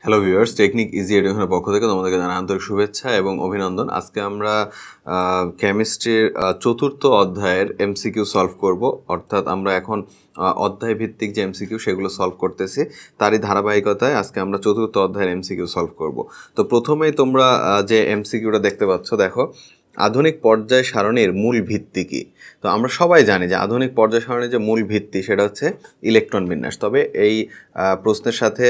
Hello viewers, technique easy এডুকেশনের পক্ষ থেকে তোমাদেরকে জানাই আন্তরিক শুভেচ্ছা এবং অভিনন্দন। আজকে আমরা কেমিস্ট্রির চতুর্থ অধ্যায়ের এমসিকিউ সলভ করব। অর্থাৎ আমরা এখন অধ্যায় ভিত্তিক যে এমসিকিউ সেগুলো সলভ করতেছি, তারই ধারাবাহিকতায় আজকে আমরা চতুর্থ অধ্যায়ের এমসিকিউ সলভ করব। তো প্রথমেই তোমরা যে এমসিকিউটা দেখতে পাচ্ছ, দেখো আধুনিক পর্যায় সারণীর মূল ভিত্তি কী। তো আমরা সবাই জানি যে আধুনিক পর্যায় সারণীর যে মূল ভিত্তি সেটা হচ্ছে ইলেকট্রন বিন্যাস। তবে এই প্রশ্নের সাথে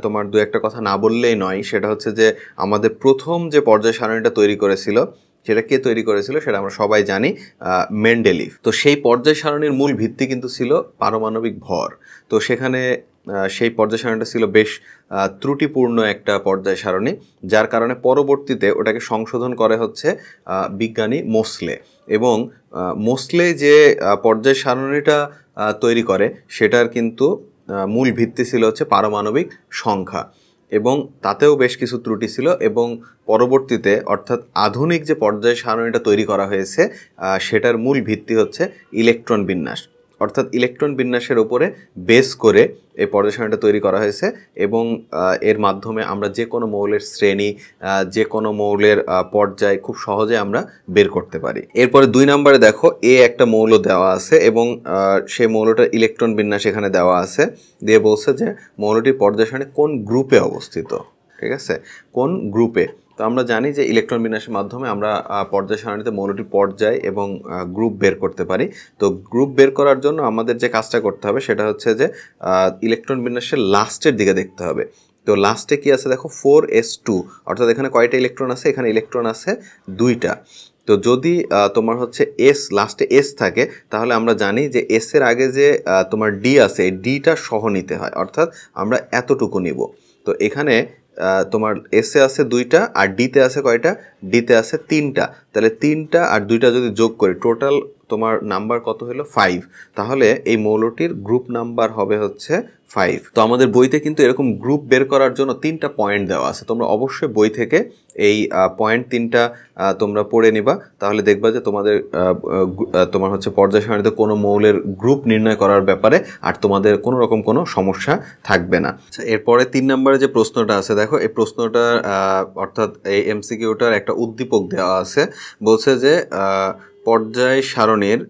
তোমার দু একটা কথা না বললেই নয়, সেটা হচ্ছে যে আমাদের প্রথম যে পর্যায় সারণীটা তৈরি করেছিল সেটা কে তৈরি করেছিল সেটা আমরা সবাই জানি, মেন্ডেলিভ। তো সেই পর্যায় সারণীর মূল ভিত্তি কিন্তু ছিল পারমাণবিক ভর। তো সেখানে সেই পর্যায় সারণীটা ছিল বেশ ত্রুটিপূর্ণ একটা পর্যায় সারণী, যার কারণে পরবর্তীতে ওটাকে সংশোধন করে হচ্ছে বিজ্ঞানী মোসলে। এবং মোসলে যে পর্যায় সারণীটা তৈরি করে সেটার কিন্তু মূল ভিত্তি ছিল হচ্ছে পারমাণবিক সংখ্যা, এবং তাতেও বেশ কিছু ত্রুটি ছিল। এবং পরবর্তীতে অর্থাৎ আধুনিক যে পর্যায় সারণীটা তৈরি করা হয়েছে সেটার মূল ভিত্তি হচ্ছে ইলেকট্রন বিন্যাস। অর্থাৎ ইলেকট্রন বিন্যাসের ওপরে বেস করে এই পর্যায় সারণীটা তৈরি করা হয়েছে, এবং এর মাধ্যমে আমরা যে কোনো মৌলের শ্রেণী, যে কোনো মৌলের পর্যায় খুব সহজে আমরা বের করতে পারি। এরপরে 2 নম্বরে দেখো একটা মৌল দেওয়া আছে এবং সেই মৌলটার ইলেকট্রন বিন্যাস এখানে দেওয়া আছে, দিয়ে বলছে যে মৌলটির পর্যায় সারণী কোন গ্রুপে অবস্থিত। ঠিক আছে, কোন গ্রুপে। তো আমরা জানি যে ইলেকট্রন বিন্যাসের মাধ্যমে আমরা পর্যায় সারণীতে মৌলটির পর্যায় এবং গ্রুপ বের করতে পারি। তো গ্রুপ বের করার জন্য আমাদের যে কাজটা করতে হবে সেটা হচ্ছে যে ইলেকট্রন বিন্যাসের লাস্টের দিকে দেখতে হবে। তো লাস্টে কি আছে দেখো, 4s2, অর্থাৎ এখানে কয়টা ইলেকট্রন আছে, এখানে ইলেকট্রন আছে 2টা। তো যদি তোমার হচ্ছে এস, লাস্টে এস থাকে, তাহলে আমরা জানি যে এস এর আগে যে তোমার ডি আছে, এই ডিটা সহ নিতে হয়, অর্থাৎ আমরা এতটুকু নিব। তো এখানে তোমার এসে আছে 2টা আর ডিতে আছে কয়টা, ডিতে আছে 3টা। তাহলে 3টা আর 2টা যদি যোগ করি টোটাল তোমার নাম্বার কত হলো, 5। তাহলে এই মৌলটির গ্রুপ নাম্বার হবে হচ্ছে 5। তো আমাদের বইতে কিন্তু এরকম গ্রুপ বের করার জন্য 3টা পয়েন্ট দেওয়া আছে। তোমরা অবশ্যই বই থেকে এই পয়েন্ট 3টা তোমরা পড়ে নিবা, তাহলে দেখবা যে তোমার হচ্ছে পর্যায় সারণীতে কোনো মৌলের গ্রুপ নির্ণয় করার ব্যাপারে আর তোমাদের কোনো রকম কোনো সমস্যা থাকবে না। আচ্ছা, এরপরে 3 নম্বরে যে প্রশ্নটা আছে দেখো, এই প্রশ্নটা অর্থাৎ এই এমসিকিউটার একটা উদ্দীপক দেওয়া আছে। বলছে যে পর্যায় সারণীর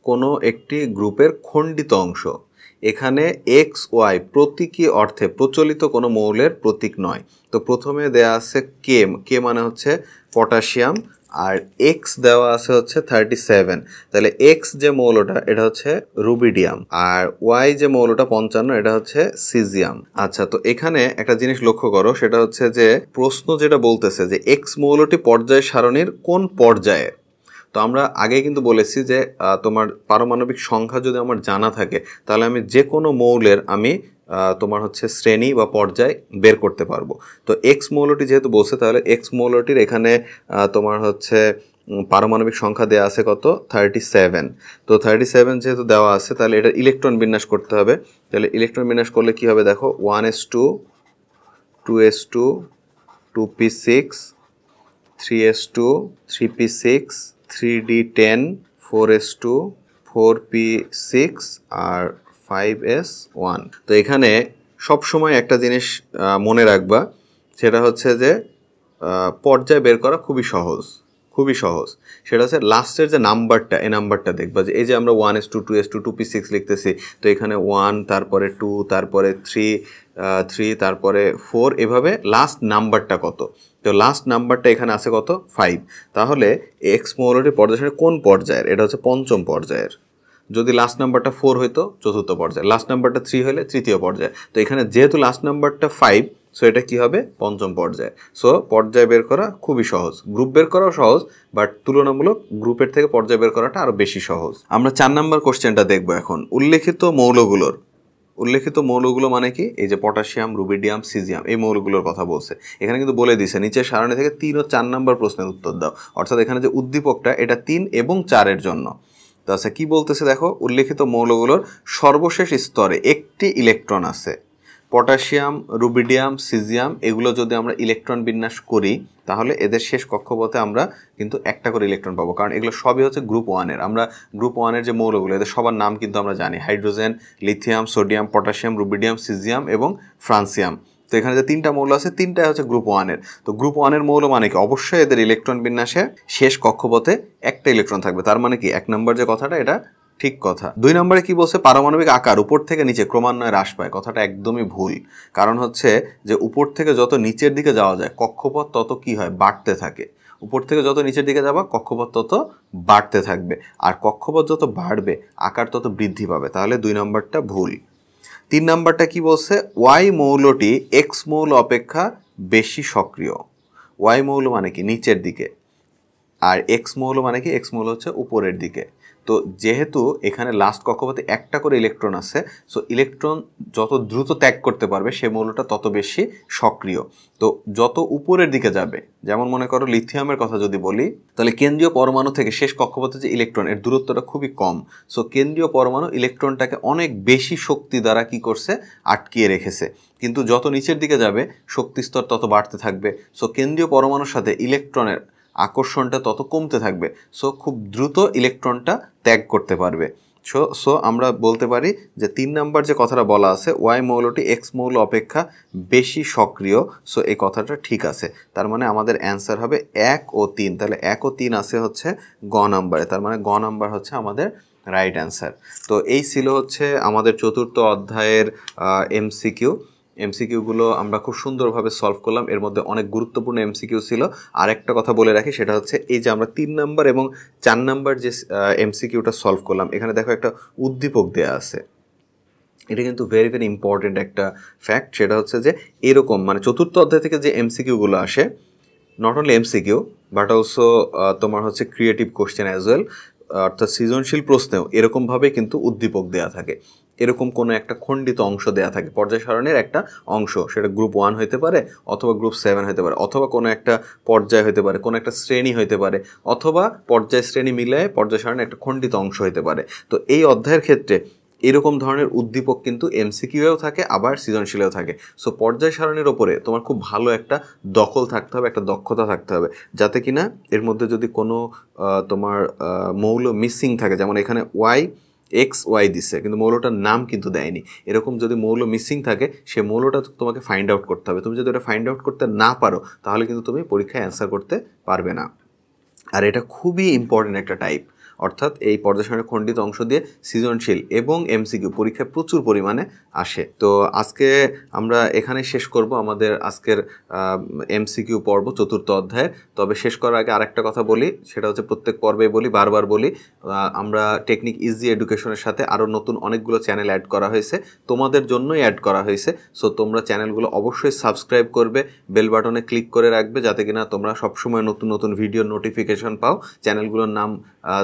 কোনো একটি গ্রুপের খণ্ডিত অংশ, এখানে এক্স ওয়াই প্রতীকী অর্থে প্রচলিত কোনো মৌলের প্রতীক নয়। তো প্রথমে দেয়া আছে কে মানে হচ্ছে পটাশিয়াম, আর এক্স দেওয়া আছে হচ্ছে 37। তাহলে এক্স যে মৌলটা এটা হচ্ছে রুবিডিয়াম, আর ওয়াই যে মৌলটা 55 এটা হচ্ছে সিজিয়াম। আচ্ছা, তো এখানে একটা জিনিস লক্ষ্য করো, সেটা হচ্ছে যে প্রশ্ন যেটা বলতেছে যে এক্স মৌলটি পর্যায় সারণীর কোন পর্যায়ে। তো আমরা আগে কিন্তু বলেছি যে তোমার পারমাণবিক সংখ্যা যদি আমার জানা থাকে, তাহলে আমি যে কোনো মৌলের আমি তোমার হচ্ছে শ্রেণী বা পর্যায় বের করতে পারবো। তো এক্স মৌলটি যেহেতু বলছে, তাহলে এক্স মৌলটির এখানে তোমার হচ্ছে পারমাণবিক সংখ্যা দেওয়া আছে কত, 37। তো 37 যেহেতু দেওয়া আছে, তাহলে এটা ইলেকট্রন বিন্যাস করতে হবে। তাহলে ইলেকট্রন বিন্যাস করলে কি হবে দেখো, 1s2, 2s2, 2p6, 3s2, 3p6, 3d10, 4s2, 4p6 আর 5s1। তো এখানে সবসময় একটা জিনিস মনে রাখবা, সেটা হচ্ছে যে পর্যায় বের করা খুবই সহজ, খুবই সহজ। সেটা হচ্ছে লাস্টের যে নাম্বারটা, এই নাম্বারটা দেখবা, যে এই যে আমরা 1s2, 2s2, 2p6 লিখতেছি, তো এখানে 1, তারপরে 2, তারপরে 3, তারপরে 4, এভাবে লাস্ট নাম্বারটা কত। তো লাস্ট নাম্বারটা এখানে আছে কত, 5। তাহলে এক্স মৌলটির পর্যায় সারণী কোন পর্যায়ের, এটা হচ্ছে পঞ্চম পর্যায়ের। যদি লাস্ট নাম্বারটা 4 হইতো চতুর্থ পর্যায়ে, লাস্ট নাম্বারটা 3 হলে তৃতীয় পর্যায়ে। তো এখানে যেহেতু লাস্ট নাম্বারটা 5, সো এটা কি হবে, পঞ্চম পর্যায়ে। সো পর্যায় বের করা খুবই সহজ, গ্রুপ বের করাও সহজ, বাট তুলনামূলক গ্রুপের থেকে পর্যায় বের করাটা আরও বেশি সহজ। আমরা 4 নম্বর কোশ্চেনটা দেখবো এখন। উল্লেখিত মৌলগুলো মানে কি, এই যে পটাশিয়াম, রুবিডিয়াম, সিজিয়াম, এই মৌলগুলোর কথা বলছে। এখানে কিন্তু বলে দিছে নিচের সারণী থেকে 3 ও 4 নম্বর প্রশ্নের উত্তর দাও। অর্থাৎ এখানে যে উদ্দীপকটা এটা 3 এবং 4-এর জন্য। তো আচ্ছা, কি বলতেছে দেখো, উল্লেখিত মৌলগুলোর সর্বশেষ স্তরে একটি ইলেকট্রন আছে। পটাশিয়াম, রুবিডিয়াম, সিজিয়াম এগুলো যদি আমরা ইলেকট্রন বিন্যাস করি, তাহলে এদের শেষ কক্ষপথে আমরা কিন্তু একটা করে ইলেকট্রন পাবো, কারণ এগুলো সবই হচ্ছে গ্রুপ 1-এর। আমরা গ্রুপ 1-এর যে মৌলগুলো, এদের সবার নাম কিন্তু আমরা জানি, hydrogen, lithium, sodium, potassium, rubidium, caesium এবং ফ্রান্সিয়াম। তো এখানে যে 3টা মৌল আছে 3টাই হচ্ছে গ্রুপ 1-এর। তো গ্রুপ 1-এর মৌল মানে কি, অবশ্যই এদের ইলেকট্রন বিন্যাসে শেষ কক্ষপথে একটা ইলেকট্রন থাকবে। তার মানে কি 1 নম্বর যে কথাটা এটা ঠিক কথা। 2 নম্বরে কি বলছে, পারমাণবিক আকার উপর থেকে নিচে ক্রমান্বয়ে হ্রাস পায়। কথাটা একদমই ভুল। কারণ হচ্ছে যে উপর থেকে যত নিচের দিকে যাওয়া যায় কক্ষপথ তত কি হয়, বাড়তে থাকে। উপর থেকে যত নিচের দিকে যাবা কক্ষপথ তত বাড়তে থাকবে, আর কক্ষপথ যত বাড়বে আকার তত বৃদ্ধি পাবে। তাহলে 2 নম্বরটা ভুল। 3 নম্বরটা কি বলছে, ওয়াই মৌলটি এক্স মৌল অপেক্ষা বেশি সক্রিয়। ওয়াই মৌল মানে কি নিচের দিকে, আর এক্স মৌল মানে কি, এক্স মৌল হচ্ছে উপরের দিকে। তো যেহেতু এখানে লাস্ট কক্ষপথে একটা করে ইলেকট্রন আছে, সো ইলেকট্রন যত দ্রুত ত্যাগ করতে পারবে সে মৌলটা তত বেশি সক্রিয়। তো যত উপরের দিকে যাবে, যেমন মনে করো লিথিয়ামের কথা যদি বলি, তাহলে কেন্দ্রীয় পরমাণু থেকে শেষ কক্ষপথে যে ইলেকট্রন, এর দূরত্বটা খুবই কম। সো কেন্দ্রীয় পরমাণু ইলেকট্রনটাকে অনেক বেশি শক্তি দ্বারা কি করছে, আটকিয়ে রেখেছে। কিন্তু যত নিচের দিকে যাবে শক্তিস্তর তত বাড়তে থাকবে। সো কেন্দ্রীয় পরমাণুর সাথে ইলেকট্রনের আকর্ষণটা তত কমতে থাকবে। সো খুব দ্রুত ইলেকট্রনটা ত্যাগ করতে পারবে। সো আমরা বলতে পারি যে 3 নাম্বার যে কথাটা বলা আছে, ওয়াই মৌলটি এক্স মৌল অপেক্ষা বেশি সক্রিয়, সো এই কথাটা ঠিক আছে। তার মানে আমাদের অ্যান্সার হবে 1 ও 3। তাহলে 1 ও 3 আছে হচ্ছে গ নাম্বারে, তার মানে গ নাম্বার হচ্ছে আমাদের রাইট অ্যান্সার। তো এই ছিল হচ্ছে আমাদের চতুর্থ অধ্যায়ের এমসিকিউগুলো আমরা খুব সুন্দরভাবে সলভ করলাম। এর মধ্যে অনেক গুরুত্বপূর্ণ এমসিকিউ ছিল। আর একটা কথা বলে রাখি, সেটা হচ্ছে এই যে আমরা 3 নাম্বার এবং 4 নাম্বার যে এমসিকিউটা সলভ করলাম, এখানে দেখো একটা উদ্দীপক দেয়া আছে। এটা কিন্তু ভেরি ভেরি ইম্পর্টেন্ট একটা ফ্যাক্ট। সেটা হচ্ছে যে এরকম মানে চতুর্থ অধ্যায় থেকে যে এমসিকিউগুলো আসে, not only MCQ but also তোমার হচ্ছে ক্রিয়েটিভ কোশ্চেন অ্যাজ ওয়েল, অর্থাৎ সৃজনশীল প্রশ্নেও এরকমভাবে কিন্তু উদ্দীপক দেয়া থাকে। এরকম কোনো একটা খণ্ডিত অংশ দেয়া থাকে, পর্যায় সারণীর একটা অংশ, সেটা গ্রুপ 1 হতে পারে অথবা গ্রুপ 7 হতে পারে, অথবা কোনো একটা পর্যায় হতে পারে, কোনো একটা শ্রেণী হতে পারে, অথবা পর্যায় শ্রেণী মিলায় পর্যায় সারণীর একটা খণ্ডিত অংশ হতে পারে। তো এই অধ্যায়ের ক্ষেত্রে এরকম ধরনের উদ্দীপক কিন্তু এমসিকিউয়েও থাকে, আবার সৃজনশীলেও থাকে। সো পর্যায় সারণীর ওপরে তোমার খুব ভালো একটা দখল থাকতে হবে, একটা দক্ষতা থাকতে হবে, যাতে কিনা এর মধ্যে যদি কোনো তোমার মৌল মিসিং থাকে, যেমন এখানে ওয়াই দিছে কিন্তু মৌলটার নাম কিন্তু দেয়নি, এরকম যদি মৌল মিসিং থাকে সে মৌলটা তোমাকে ফাইন্ড আউট করতে হবে। তুমি যদি ওটা ফাইন্ড আউট করতে না পারো তাহলে কিন্তু তুমি পরীক্ষায় অ্যান্সার করতে পারবে না। আর এটা খুবই ইম্পর্টেন্ট একটা টাইপ, অর্থাৎ এই পর্যায় সারণীর খণ্ডিত অংশ দিয়ে সৃজনশীল এবং এমসিকিউ পরীক্ষায় প্রচুর পরিমাণে আসে। তো আজকে আমরা এখানে শেষ করব আমাদের আজকের এমসিকিউ পর্ব চতুর্থ অধ্যায়ের। তবে শেষ করার আগে আরেকটা কথা বলি, সেটা হচ্ছে প্রত্যেক পর্বে বলি, বারবার বলি, আমরা টেকনিক ইজি এডুকেশনের সাথে আরও নতুন অনেকগুলো চ্যানেল অ্যাড করা হয়েছে, তোমাদের জন্যই অ্যাড করা হয়েছে। সো তোমরা চ্যানেলগুলো অবশ্যই সাবস্ক্রাইব করবে, বেল বাটনে ক্লিক করে রাখবে, যাতে কিনা তোমরা সবসময় নতুন নতুন ভিডিও নোটিফিকেশন পাও। চ্যানেলগুলোর নাম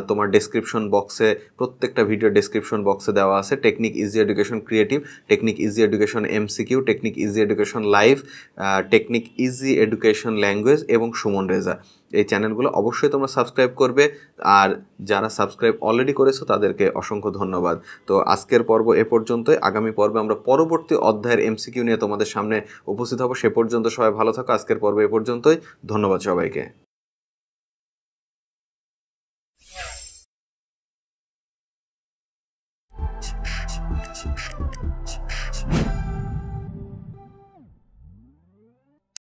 তোমার ডেসক্রিপশন বক্সে, প্রত্যেকটা ভিডিও ডেসক্রিপশন বক্সে দেওয়া আছে। Technique easy education creative, technique easy education MCQ, technique easy education live, technique easy education language এবং সুমন রেজা। এই চ্যানেলগুলো অবশ্যই তোমরা সাবস্ক্রাইব করবে, আর যারা সাবস্ক্রাইব অলরেডি করেছো তাদেরকে অসংখ্য ধন্যবাদ। তো আজকের পর্ব এ পর্যন্তই। আগামী পর্বে আমরা পরবর্তী অধ্যায়ের এমসিকিউ নিয়ে তোমাদের সামনে উপস্থিত হব। সে পর্যন্ত সবাই ভালো থাকো। আজকের পর্ব এ পর্যন্তই। ধন্যবাদ সবাইকে।